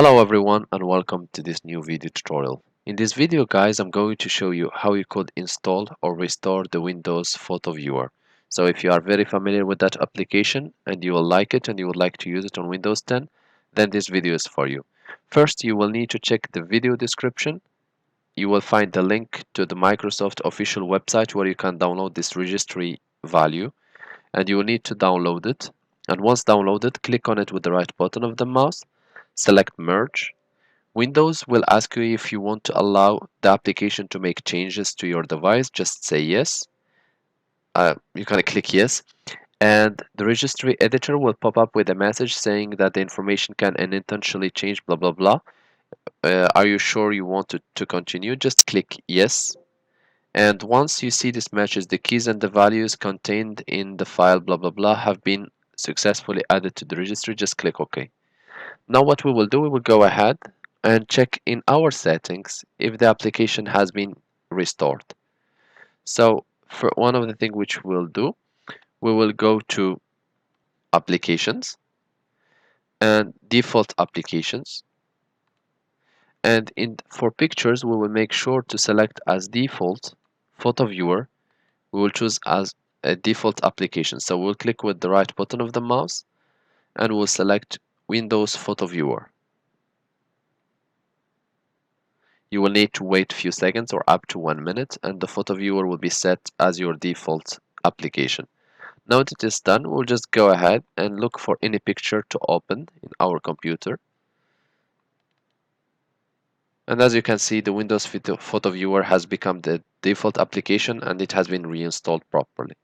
Hello everyone and welcome to this new video tutorial. In this video guys, I'm going to show you how you could install or restore the Windows Photo Viewer. So if you are very familiar with that application and you will like it and you would like to use it on Windows 10, then this video is for you. First, you will need to check the video description. You will find the link to the Microsoft official website where you can download this registry value, and you will need to download it. And once downloaded, click on it with the right button of the mouse, select Merge. Windows will ask you if you want to allow the application to make changes to your device. Just say yes. You can click yes, and the registry editor will pop up with a message saying that the information can unintentionally change, blah blah blah. Are you sure you want to continue? Just click yes. And once you see this message, the keys and the values contained in the file, blah blah blah, have been successfully added to the registry, just click OK. Now what we will do, we will go ahead and check in our settings if the application has been restored. So for one of the things which we'll do, we will go to applications and default applications, and for pictures we will make sure to select as default photo viewer. We will choose as a default application, so we'll click with the right button of the mouse and we'll select Windows Photo Viewer. You will need to wait a few seconds or up to 1 minute, and the photo viewer will be set as your default application. Now that it is done, we'll just go ahead and look for any picture to open in our computer. And as you can see, the Windows Photo Viewer has become the default application and it has been reinstalled properly.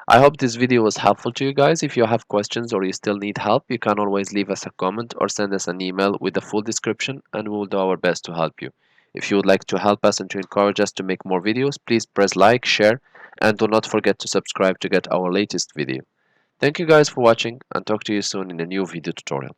I hope this video was helpful to you guys. If you have questions or you still need help, you can always leave us a comment or send us an email with the full description and we will do our best to help you. If you would like to help us and to encourage us to make more videos, please press like, share, and do not forget to subscribe to get our latest video. Thank you guys for watching and talk to you soon in a new video tutorial.